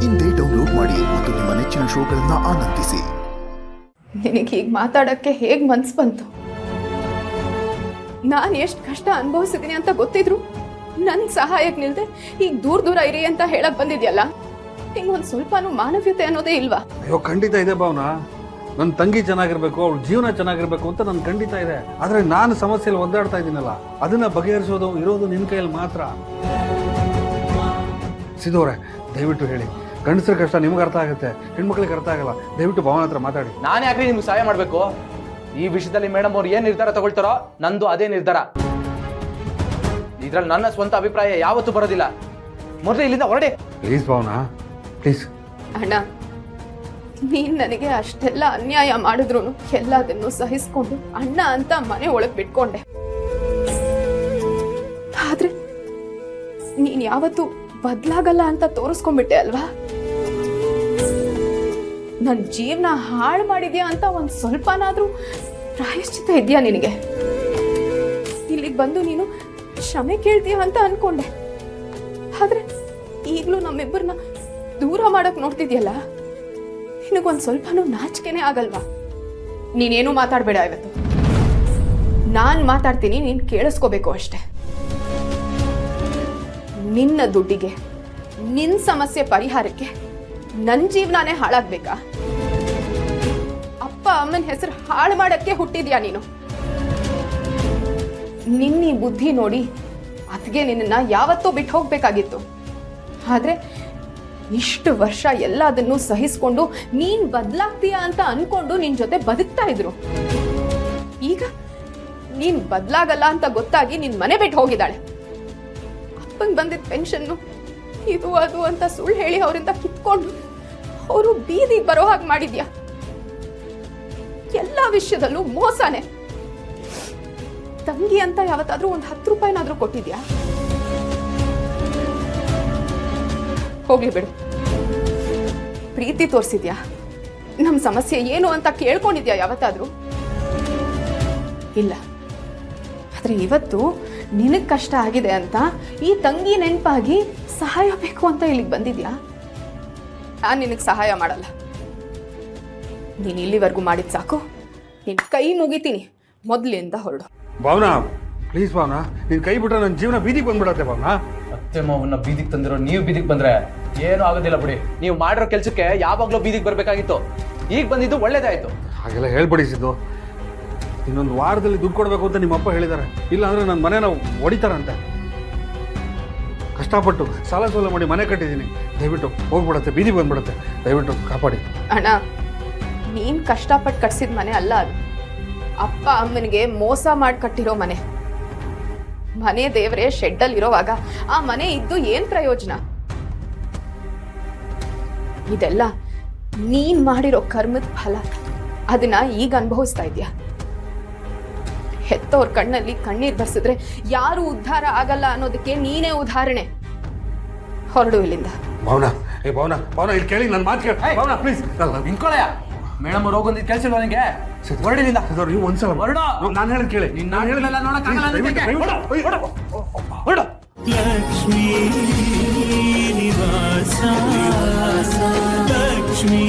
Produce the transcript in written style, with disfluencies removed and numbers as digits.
ಇಂದೇ ಡೌನ್ಲೋಡ್ ಮಾಡಿ ಮತ್ತು ನಿಮ್ಮ ನೆಚ್ಚಿನ ಶೋಗಳನ್ನ ಆನಂದಿಸಿ. ನಿನಗೆ ಹೀಗೆ ಮಾತಾಡೋಕ್ಕೆ ಹೇಗೆ ಮನ್ಸು ಬಂತು? ನಾನು ಎಷ್ಟು ಕಷ್ಟ ಅನುಭವಿಸಿದ್ದೀನಿ ಅಂತ ಗೊತ್ತಿದ್ರು ನನ್ನ ಸಹಾಯಕ್ಕೆ ನಿಲ್ದೆ ಈಗ ದೂರ ಇರಿ ಅಂತ ಹೇಳಕ್ ಬಂದಿದ್ಯಲ್ಲ, ಹಿಂಗೊಂದು ಸ್ವಲ್ಪನೂ ಮಾನವೀಯತೆ ಅನ್ನೋದೇ ಇಲ್ವಾ? ಅಯ್ಯೋ ಖಂಡಿತ ಇದೆ ಭಾವನಾ. ನನ್ನ ತಂಗಿ ಚೆನ್ನಾಗಿರ್ಬೇಕು, ಅವಳ ಜೀವನ ಚೆನ್ನಾಗಿರ್ಬೇಕು ಅಂತ ನನ್ ಖಂಡಿತ ಇದೆ. ಆದ್ರೆ ನಾನು ಸಮಸ್ಯೆಯಲ್ಲಿ ಒದ್ದಾಡ್ತಾ ಇದ್ದೀನಲ್ಲ, ಅದನ್ನ ಬಗೆಹರಿಸೋದು ಇರೋದು ನಿನ್ ಕೈಯಲ್ಲಿ ಮಾತ್ರ. ಸಿದ್ದೋರೆ, ದಯವಿಟ್ಟು ಹೇಳಿ, ಗಂಡಸರ ಕಷ್ಟ ನಿಮ್ಗೆ ಅರ್ಥ ಆಗುತ್ತೆ, ಹೆಣ್ಮಕ್ಳಿಗೆ ಅರ್ಥ ಆಗಲ್ಲ. ದಯವಿಟ್ಟು ಭಾವನ ಹತ್ರ ಮಾತಾಡಿ. ನಾನು ಯಾಕೆ ನಿಮ್ಗೆ ಸಹಾಯ ಮಾಡಬೇಕು? ಈ ವಿಷಯದಲ್ಲಿ ಮೇಡಮ್ ಅವ್ರು ಏನ್ ನಿರ್ಧಾರ ತಗೊಳ್ತಾರೋ ನಂದು ಅದೇ ನಿರ್ಧಾರ. ಇದ್ರಲ್ಲಿ ನನ್ನ ಸ್ವಂತ ಅಭಿಪ್ರಾಯ ಯಾವತ್ತೂ ಬರೋದಿಲ್ಲ. ಮೊದಲು ಇಲ್ಲಿಂದ ಹೊರಡಿ. Please Bhavana, please. ಅಣ್ಣ, ನೀನ್ ನನಗೆ ಅಷ್ಟೆಲ್ಲ ಅನ್ಯಾಯ ಮಾಡಿದ್ರು ಎಲ್ಲದನ್ನು ಸಹಿಸ್ಕೊಂಡು ಅಣ್ಣ ಅಂತ ಮನೆ ಒಳಗ್ ಬಿಟ್ಕೊಂಡೆ. ಆದ್ರೆ ನೀನ್ ಯಾವತ್ತೂ ಬದ್ಲಾಗಲ್ಲ ಅಂತ ತೋರಿಸ್ಕೊಂಡ್ಬಿಟ್ಟೆ ಅಲ್ವಾ? ನನ್ ಜೀವನ ಹಾಳು ಮಾಡಿದ್ಯಾ ಅಂತ ಒಂದ್ ಸ್ವಲ್ಪನಾದ್ರೂ ಪ್ರಾಯಶ್ಚಿತ್ತ ಇದೆಯಾ ನಿನಗೆ? ಇಲ್ಲಿಗೆ ಬಂದು ನೀನು ಕ್ಷಮೆ ಕೇಳ್ತೀಯ ಅಂತ ಅನ್ಕೊಂಡೆ. ಆದ್ರೆ ಈಗ್ಲೂ ನಮ್ಮಿಬ್ಬರನ್ನ ದೂರ ಮಾಡಕ್ ನೋಡ್ತಿದ್ಯಲ್ಲ, ನಿನಗೊಂದ್ ಸ್ವಲ್ಪನೂ ನಾಚಿಕೆನೆ ಆಗಲ್ವಾ? ನೀನೇನು ಮಾತಾಡ್ಬೇಡ. ಇವತ್ತು ನಾನ್ ಮಾತಾಡ್ತೀನಿ, ನೀನ್ ಕೇಳಿಸ್ಕೋಬೇಕು ಅಷ್ಟೆ. ನಿನ್ನ ದುಡ್ಡಿಗೆ, ನಿನ್ನ ಸಮಸ್ಯೆ ಪರಿಹಾರಕ್ಕೆ ನನ್ನ ಜೀವನಾನೇ ಹಾಳಾಗ್ಬೇಕಾ? ಅಪ್ಪ ಅಮ್ಮನ ಹೆಸರು ಹಾಳು ಮಾಡಕ್ಕೆ ಹುಟ್ಟಿದ್ಯಾ ನೀನು? ನಿನ್ನ ಬುದ್ಧಿ ನೋಡಿ ಅದಕ್ಕೆ ನಿನ್ನ ಯಾವತ್ತೂ ಬಿಟ್ಟು ಹೋಗ್ಬೇಕಾಗಿತ್ತು. ಆದ್ರೆ ಇಷ್ಟು ವರ್ಷ ಎಲ್ಲದನ್ನೂ ಸಹಿಸ್ಕೊಂಡು ನೀನ್ ಬದಲಾಗ್ತೀಯಾ ಅಂತ ಅನ್ಕೊಂಡು ನಿನ್ ಜೊತೆ ಬದುಕ್ತಾ ಇದ್ರು. ಈಗ ನೀನ್ ಬದಲಾಗಲ್ಲ ಅಂತ ಗೊತ್ತಾಗಿ ನಿನ್ ಮನೆ ಬಿಟ್ಟು ಹೋಗಿದ್ದಾಳೆ. ಅಪ್ಪಂಗ್ ಬಂದಿದ್ದ ಪೆನ್ಷನ್ನು ಇದು ಅದು ಅಂತ ಸುಳ್ಳು ಹೇಳಿ ಅವರಿಂದ ಕಿತ್ಕೊಂಡು ಅವರು ಬೀದಿಗೆ ಬರೋ ಹಾಗೆ ಮಾಡಿದ್ಯಾ. ಎಲ್ಲ ವಿಷಯದಲ್ಲೂ ಮೋಸನೆ. ತಂಗಿ ಅಂತ ಯಾವತ್ತಾದ್ರೂ ಒಂದು 10 ರೂಪಾಯಿನಾದ್ರೂ ಕೊಟ್ಟಿದ್ಯಾ? ಹೋಗ್ಲಿ ಬಿಡು. ಪ್ರೀತಿ ತೋರಿಸಿದ್ಯಾ? ನಮ್ಮ ಸಮಸ್ಯೆ ಏನು ಅಂತ ಕೇಳ್ಕೊಂಡಿದ್ಯಾ ಯಾವತ್ತಾದ್ರೂ? ಇಲ್ಲ. ಆದ್ರೆ ಇವತ್ತು ನಿನಗ್ ಕಷ್ಟ ಆಗಿದೆ ಅಂತ ಈ ತಂಗಿ ನೆನಪಾಗಿ ಸಹಾಯ ಬೇಕು ಅಂತ ಇಲ್ಲಿಗೆ ಬಂದಿದ್ಯಾ? ನಾನು ನಿನಗೆ ಸಹಾಯ ಮಾಡಲ್ಲ. ನೀನು ಇಲ್ಲಿವರೆಗೂ ಮಾಡಿದ್ ಸಾಕು. ನಿನ್ ಕೈ ಮುಗಿತೀನಿ, ಮೊದಲಿಂದ ಹೊರಡು. ಭಾವನಾ, ಪ್ಲೀಸ್ ಭಾವನಾ, ನಿನ್ ಕೈ ಬಿಟ್ರೆ ನನ್ನ ಜೀವನ ಬೀದಿಗೆ ಬಂದ್ಬಿಡತ್ತೆ. ಭಾವನಾ, ಅತ್ತೆ ಮಾವನ್ನ ಬೀದಿಗೆ ತಂದಿರೋ ನೀವು ಬೀದಿಗೆ ಬಂದ್ರೆ ಏನು ಆಗೋದಿಲ್ಲ ಬಿಡಿ. ನೀವು ಮಾಡಿರೋ ಕೆಲ್ಸಕ್ಕೆ ಯಾವಾಗ್ಲೂ ಬೀದಿಗೆ ಬರ್ಬೇಕಾಗಿತ್ತು. ಈಗ ಬಂದಿದ್ದು ಒಳ್ಳೇದಾಯ್ತು. ಹಾಗೆಲ್ಲ ಹೇಳ್ಬಿಡಿಸಿದ್ದು. ಇನ್ನೊಂದು ವಾರದಲ್ಲಿ ದುಡ್ಡು ಕೊಡ್ಬೇಕು ಅಂತ ನಿಮ್ಮ ಅಪ್ಪ ಹೇಳಿದ್ದಾರೆ. ಇಲ್ಲ ಅಂದ್ರೆ ನನ್ನ ಮನೆನ ಹೊಡಿತಾರಂತೆ. ಕಷ್ಟಪಟ್ಟು ಸಾಲ ಸೋಲ ಮಾಡಿ ಮನೆ ಕಟ್ಟಿದ್ದೀನಿ. ದಯವಿಟ್ಟು ಹೋಗ್ಬಿಡತ್ತೆ, ಬೀದಿಗೆ ಬಂದ್ಬಿಡತ್ತೆ. ದಯವಿಟ್ಟು ಕಾಪಾಡಿ. ಅಣ್ಣ, ನೀನ್ ಕಷ್ಟಪಟ್ಟು ಕಟ್ಸಿದ ಮನೆ ಅಲ್ಲ ಅದು. ಅಪ್ಪ ಅಮ್ಮನಿಗೆ ಮೋಸ ಮಾಡಿ ಕಟ್ಟಿರೋ ಮನೆ. ಮನೆ ದೇವರೇ ಶೆಡ್ಡಲ್ಲಿ ಇರೋವಾಗ ಆ ಮನೆ ಇದ್ದು ಏನ್ ಪ್ರಯೋಜನ? ಇದೆಲ್ಲ ನೀನ್ ಮಾಡಿರೋ ಕರ್ಮದ ಫಲ. ಅದನ್ನ ಈಗ ಅನುಭವಿಸ್ತಾ ಇದ್ಯಾ. ಹೆತ್ತವ್ರ ಕಣ್ಣಲ್ಲಿ ಕಣ್ಣೀರ್ ಬರ್ಸಿದ್ರೆ ಯಾರು ಉದ್ಧಾರ ಆಗಲ್ಲ ಅನ್ನೋದಕ್ಕೆ ನೀನೇ ಉದಾಹರಣೆ. ಹೊರಡು ಇಲ್ಲಿಂದ. ಭಾವನಾ, ಭಾವನಾ, ಭಾವನಾ, ಇಲ್ಲಿ ಕೇಳಿ ನನ್ನ ಮಾತು ಕೇಳಿ. ಭಾವನಾ, ಪ್ಲೀಸ್ ನಿಂತ್ಕೊಳ್ಳಯ್ಯ. ಮೇಡಮ್ ಅವ್ರು ಹೋಗೊಂದಿದ್ದು ಕೆಲಸ ಇಲ್ವಾ ನಿಂಗೆ? ಹೊರಡಿಲಿಂದ. ನೀವು ಒಂದ್ಸಲ ಹೊರಡು. ನಾನು ಹೇಳಿ ಕೇಳಿ. ನಾನು ಹೇಳಿಲ್ಲ ನೋಡಕ್ಕಾಗಲ್ಲ. ಹೊರಡು. ಲಕ್ಷ್ಮೀ ನಿವಾಸ ಲಕ್ಷ್ಮೀ